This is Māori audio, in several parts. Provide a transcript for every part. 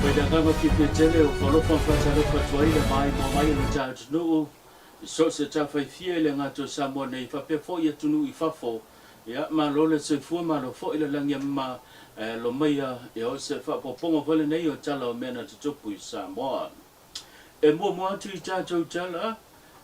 Kailangan makipitele o whalopang whatalo whatwai le mai mo mai o judge no so se tawhai fie le ngato Samoa nei whape fo ia tunu I whafo ia ma lole se fua ma lo fo ila langia ma lo meia e o se whapoponga wale nei o tala o mena te tupu I Samoa e mua atu I tātou tala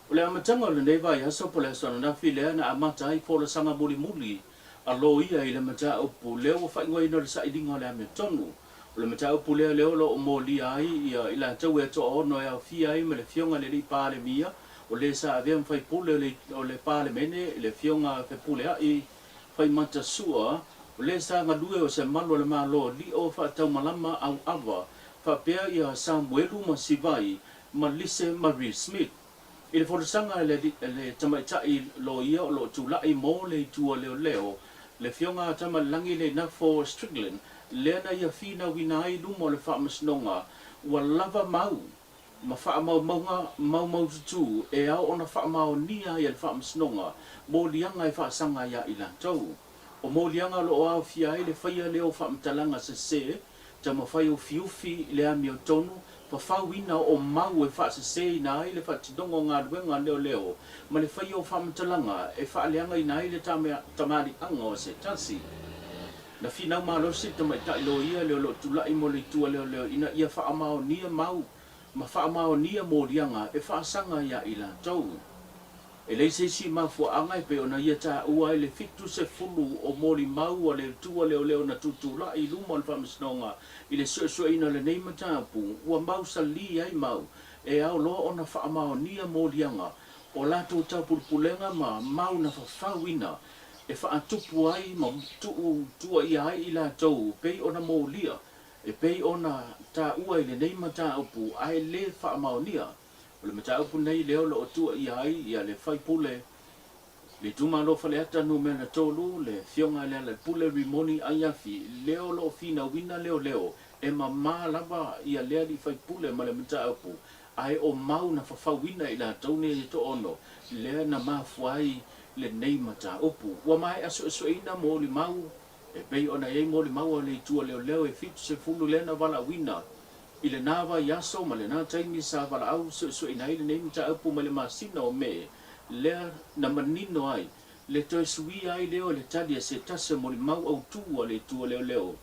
o le amatanga o le nei vai aso po le asana na whilea na amata ai fo le sanga muli muli a lo ia I le mata upu leo o whaingoi no le sa idinga o le ame tonu o le mata upu leo leo lo o moli ai ia ila tau e to ono e au fia ai me le fionga le li pale mia o le sa avea mwhai pule o le pale mene le fionga fe pule ai whai mata sua o le sa ngadue o se malo le malo li o wha tau malama au awa wha pea ia Samuelu ma Sivai ma Lise Marie Smith I le whodasanga le tamaitai lo ia o lo tūlai mō le tua leo leo le fionga tama langi le na for Strickland lena ia fina wina ai lumo le whaamasnonga ua lava mau ma whaamau mau tutu e au ona whaamau nia ia le whaamasnonga mō lianga I whaasanga ia I lantou o mō lianga lo au fia ai le whaia leo whaamtalanga se tama whai o fiufi le ami o tonu pa whauina o mau e whaasase ina ai le whaatidongo ngā ruenga leo leo ma le whaia o whaamtalanga e whaaleanga ina ai le tamari anga o se tasi na finau malo se te mai tai lo ia leo lo tulai mo le tua leo leo ina ia whaamao nia mau ma whaamao nia mo lianga e whaasanga ia I lantou e leise si mafua anga I pe ona ia ta ua le fitu se fulu o mori mau o le tua leo leo na tutula I lumo le whamasnonga I le sua ina le nei matapu ua mau sa li ai mau e au lo ona whaamao nia mo lianga o lato tau pulpulenga ma mau na whawina e whaatupu ai ma tua ia ai I latou pei ona mo lia e pei ona ta ua I le nei mataupu ai le whaamao nia o le mataupu nei leo lo tua ia ai ia le whaipule le tumalo fale ata no mena tolu le fionga le pule rimoni ai afi leo lo fina wina leo leo e mama lava ia lea di whaipule ma le mataupu ai o mau na whawina I latou ne to ono lea na mafuai le nei mataupu ua mai aso ina mo li mau e pei ona ei mo li mau o le tua leo leo e fitu se fulu lena wala wina I le nava yaso ma le nā taimi sa wala au so ina I le nei mataupu ma le masina o me lea na manino ai le toi sui ai leo le talia se tase mo li mau au tua le tua leo leo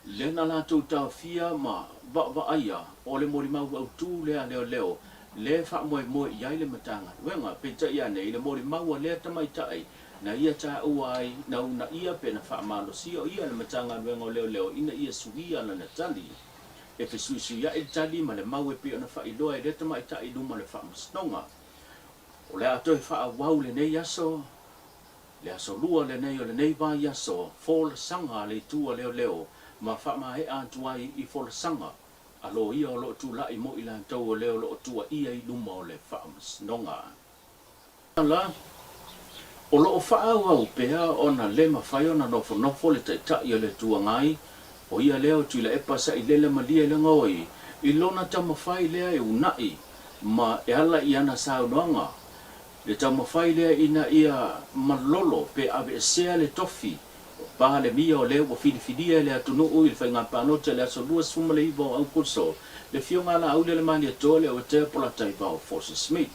le na lātou tau fia ma wa aia o le mo li mau au tu lea leo leo le wha moe iai le matanga wenga pe ta ia nei le mo li mau le tamai tai na ia ta uai na una ia pe na wha malo si o ia le matanga wenga leo leo ina ia sui ana na tali e fe sui ia e tali ma le mau e pe ona wha iloa e le tamai tai luma le wha masnonga o le ato e wha wau le nei aso le aso lua le nei o le nei vai aso fol sanga le tua leo leo ma wha mai atuai I fol sanga alo ia o lo tūlai mo I lantou o leo lo tua ia I luma o le whaamasnonga. Ala, o lo whaau au pea ona le mawhai ona nofo le taitai o le tua ngai, o ia leo tuila e pasa I lele malia le ngoi, I lona tamawhai lea e unai, ma e ala I ana saunoanga. Le tamawhai lea ina ia malolo pe ave sea le tofi, pa le mia o leo o fidifidia le atunu ui le whainga panota le aso lua suma le iwa au kurso le fionga na aule le mani atoa le o te pola taivao Forces Smith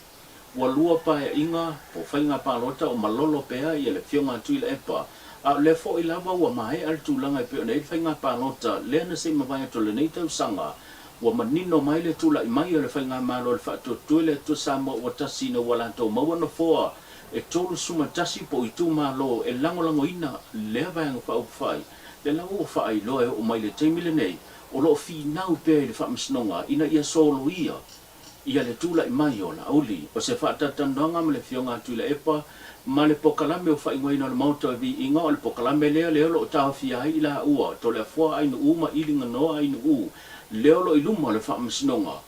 ua lua pa e inga po whainga panota o malolo pea I le fionga tui le epa a le fo I lava ua mahe al tūlanga I peo nei whainga panota le na se mawai ato le nei tau sanga ua manino mai le tula I mai o le whainga malo le whaatua tue le tu Samoa ua tasi na walanto mawana foa e tolu suma tasi po I tu malo e lango ina lea vayanga wha upwhai le lango o whai loe o mai le teimile nei o lo fi nau pe le whaamasnonga ina ia solo ia le tula I mai o la auli o se whaatatananga ma le fionga tu le epa ma le pokalame o whai ngoina le mauta vi inga o le pokalame lea lo o taha fia ai I la ua to le fua ainu u ma ilinga noa ainu u leo lo iluma le whaamasnonga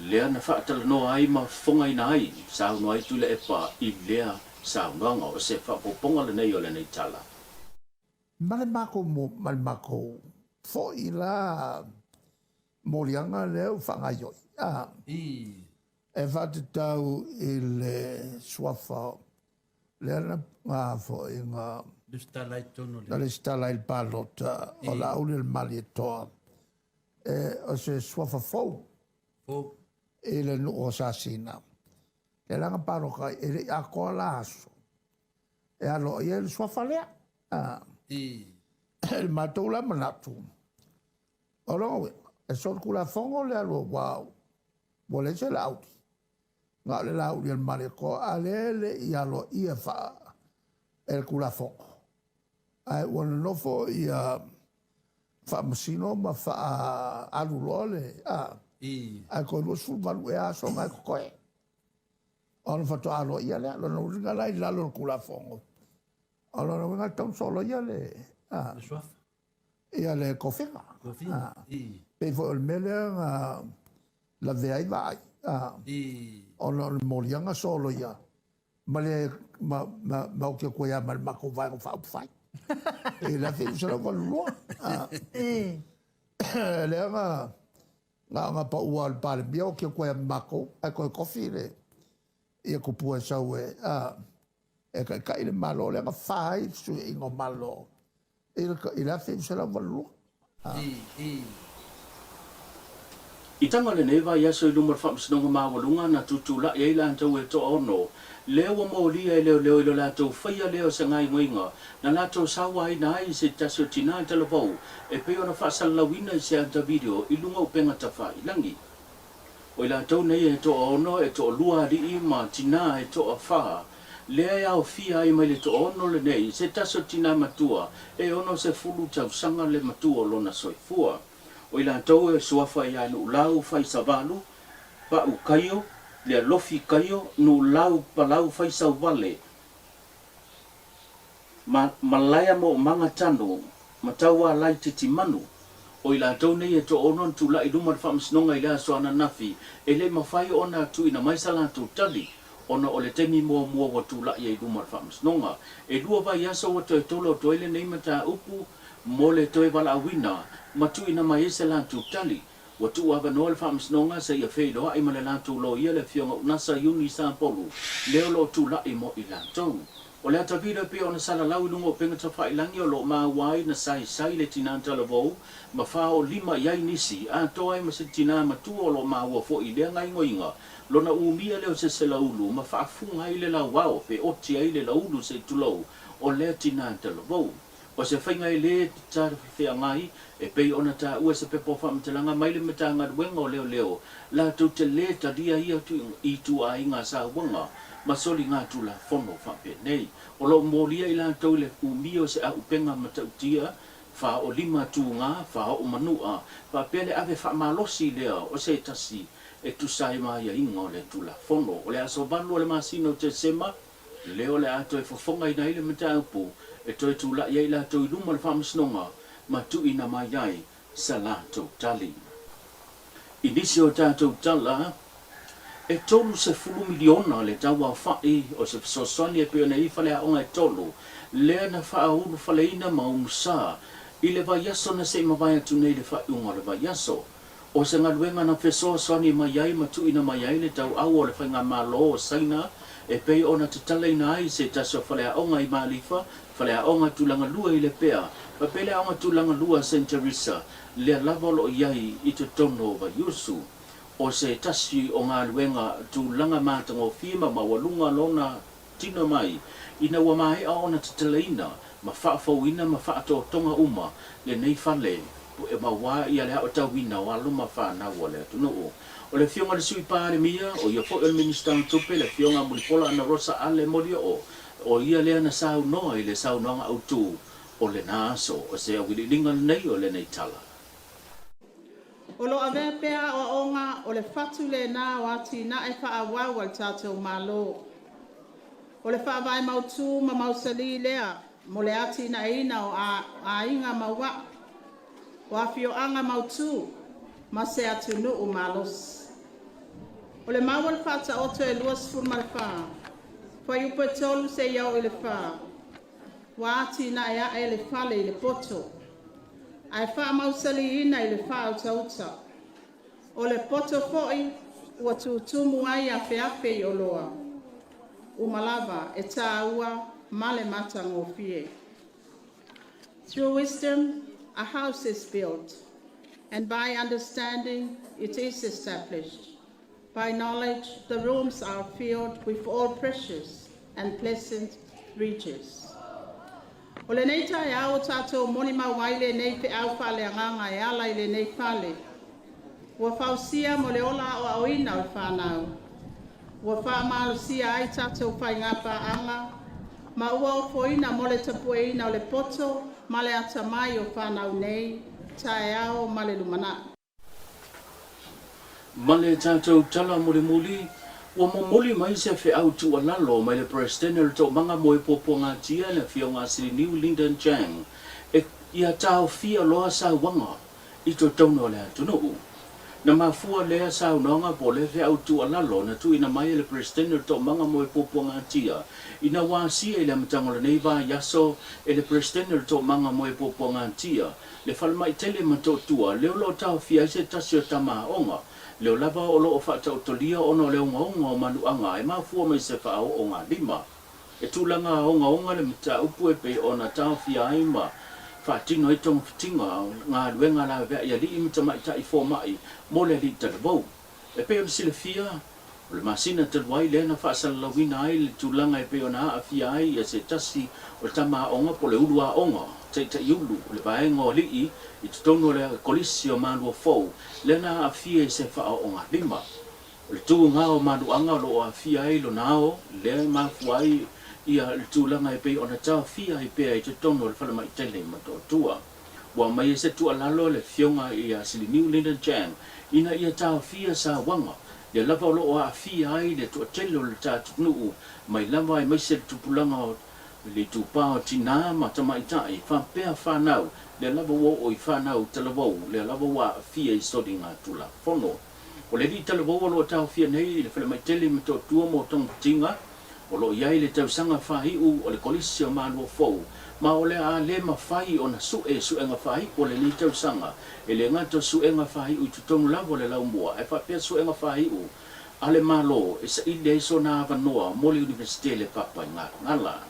lea na whaatala noa ai ma fonga ina ai sao noa I tu le epa I lea sao noanga o se whaapoponga le nei o le nei tala. Malemako mo malemako fo I la molianga leo whangaioi. E whatetau I le swafa lea na ngā fo I ngā Le stalai tono le stalai palota o la ule le mali toa o se suafa fou e le nu o sa sina e langa paro kai e le a ko la aso e alo e le suafa lea e matou la manatu o longa e son kula fongo le alo wow mo le se lau nga le lau le mare ko ale le i alo ia fa el kula fongo ai wana nofo ia fa masino ma fa alu lole ai ko no sul malu e aso mai ko e ona fa to alo ia le no ringa lai la lo kula fongo ona no nga ton solo ia le ia le kofina pe fo il mele la vei vai ona molianga solo ia ma le ma o ke ko ia ma ko vai fa fai e la fe se la va lo le nga pa ual pale bio ke ko mako ai ko kofile e ko pu sa we e ka ile malo le nga fai su e ngo malo e la fe se la va lo I tanga le neva ia so i lumar whamsinonga mawalunga na tutula i eila antau e to ono. Leo mo lia e leo ilo lato whaia leo sa ngai ngoinga na lato sawa i na ai se tasio tina i talavau e peo na whaasalawina i se anta video i lunga upenga tafa i langi. O i lato nei e to ono e to lua ri i ma tina e to a wha. Lea ia o fia i mai le to ono le nei se tasio tina matua e ono se fulu tau sanga le matua lona soifua. O i lantou e suafa i anu lau fai savalu, pa u kaio, le lofi kaio, nu lau pa lau fai sau vale. Malaya mo manga tano, matawa lai titi manu. O i lantou nei e to onon tu la i lumar whamsnonga i lea soana nafi, e le mawhai ona tu ina maisala tu tali, ona o le temi mua wa tu la i lumar whamsnonga. E lua vai aso wa toi tolo toile nei mata upu, mo le toi wala awina, matu ina mai se la tu tali watu ava no le famsnonga se ia feido ai male la tu lo ia le fionga nasa yuni sa polu le lo tu la i mo i la tu o le ata vida pe ona sala lau lungo penga ta fai langi o lo ma wai na sai le tinanta le vo ma fa o lima ia nisi a to ai ma se tina matu o lo ma wo fo i le ngai ngoinga lo na umia le o se la ulu ma fa funga i le la wao pe o ti ai le la ulu se tu lo o le tinanta le vo o se whainga i le tara whiwhia ngai, e pei ona ta ua se pepo whamtalanga mai le metanga wenga o leo, la tu te le ta dia ia tu i tu a inga sa wanga, ma soli ngā tu la whono whape nei. O lo molia i la tau le umio se a upenga matautia, wha o lima tu ngā, wha o manua, wha pele ave wha malosi lea o se tasi, e tu sai mai a inga o le tu la whono. O le aso banu o le masino te sema, leo le ato e whafonga i na ile mataupu, e toi tu la ia la toi luma le whamasnonga ma tu ina mai ai sa la tau tali. Inisi o tātou tala e tolu se fulu miliona le tawa whai o se sosoni e peo na i whale aonga e tolu lea na wha unu whale ina ma umsa i le vaiaso na se mawai atu nei le whai unga le vaiaso o se ngaluenga na whesoa soni mai ai ma tu ina mai ai le tau au o le whainga malo o saina e pei ona te tala ina ai se taso whale aonga i malifa whale aonga tulanga lua i le pea, pa pele aonga tulanga lua St. Teresa, lea lavolo iai i te tono wa Yusu, o se tasi o ngā luenga tulanga mātanga o whima ma walunga lona tino mai, ina wa mai aona te talaina, ma whaafauina ma whaato tonga uma, le nei whale, e ma wā ia lea o tauina o aluma whanau o lea tunuu. O le fionga le sui pāre mia, o ia po el minister tupe, le fionga mulipola ana rosa ale moria o ia lea na sau noa i le sau noa au tū o le nāso o se awiri linga nei o le nei tala. O lo ave pea o onga o le fatu le nā o ati na e wha awau al tātou malo. O le wha vai mautu ma mausali lea mo le ati na ina o a inga maua. O a fio anga mautu ma se atu nu o malos. O le maua le fata oto e luas furmalwha. Whai upa tolu se iau i le wha. Wāti na ea e le whale i le poto. Ai wha mausali ina i le wha au tauta. O le poto foi ua tūtumu ai a whiawhi i o loa. Umalava e tā ua male mata ngō fie. Through wisdom, a house is built. and by understanding it is established. By knowledge, the rooms are filled with all precious and pleasant riches. O le nei tae au tātou moni mawai le nei pe au whale anganga e ala i le nei whale. Ua whausia mo le ola o awina o whanau. Ua whaamalusia ai tātou whai ngapa anga. Ma ua o foina mo le tapueina o le poto, ma le atamai o whanau nei, tae au ma le lumana. Male tātou tala muli muli, ua momoli mai se fe au tu alalo mai le presidente le tō manga mo e popo ngā tia na fio ngā siri New Linden Chang. E ia tāo fia loa sa wanga i tō tauno le atunu. Na mafua lea sa unonga po le fe au tu alalo na tu ina mai le presidente le tō manga mo e popo ngā tia. Ina wāsia i le matango le neiva yaso e le presidente le tō manga mo e popo ngā tia. Le falmai tele matotua, leo lo tāo fia se tasio tama onga. Leo lava o lo o whakatautolia ono leo ngaunga o manuanga e mafua mai se whao o ngā lima. E tūlanga o ngaunga le mita upu e pe o na tau fia aima. Whaatino e tonga whitinga ngā luenga la vea ia li imita mai ta i fō mai mo le li talavou. E pe o le sile fia, o le masina talwai le na whaasala lawina ai le tūlanga e pe o na a fia ai e se tasi o le tama onga po le ulua onga. Te iulu, le vaenga o lii, i tutono le kolisi o manua fau, le na a fia i se whao o ngā lima. O le tū ngā o manuanga lo a fia i lo nao, le mafuai ia le tūlanga i pei o na tau fia i pea i tutono le whalama i tele mato tua. Wa mai e se tua lalo le fionga i a sili New Linden Chang, ina ia tau fia sa wanga, le lava lo a fia ai le tua tele le tātu nuu, mai lava i mai se tupulanga o le tupao tina ma tamaitai whampea whanau le lava wo o i whanau talavou le lava wa fia i sodi ngā tula whono. O le li talavou lo tau fia nei le whalemai tele me tō tua mo tong tinga o lo iai le tausanga whahiu o le kolisi o manua fau ma o le a le ma whai o na suenga whahi o le li tausanga e le ngato suenga whahiu i tutongu lavo le laumua e whapea suenga whahiu a le malo e sa i le so na avanoa mo le universite le papa ngala.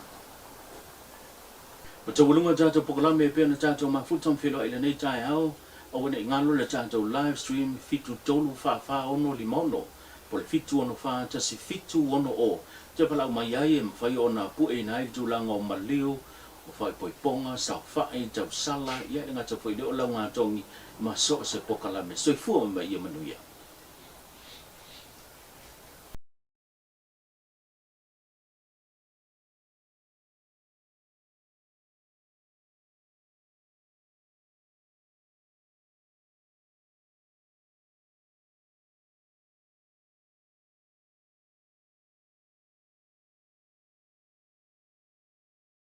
O te wulunga tātou pokalame e pēr na tātou mafutam whilo i le nei tai au, o wane i ngalo le tātou live stream fitu tolu wha ono limono, po le fitu ono wha tasi fitu ono o, te palau mai ai e mwhai o na pu e nai tūlanga o maliu, o whai poiponga, sau whai, tau sala, ia e ngata whai leo lau ngā tongi, ma so se pokalame, so i fua mai i manuia.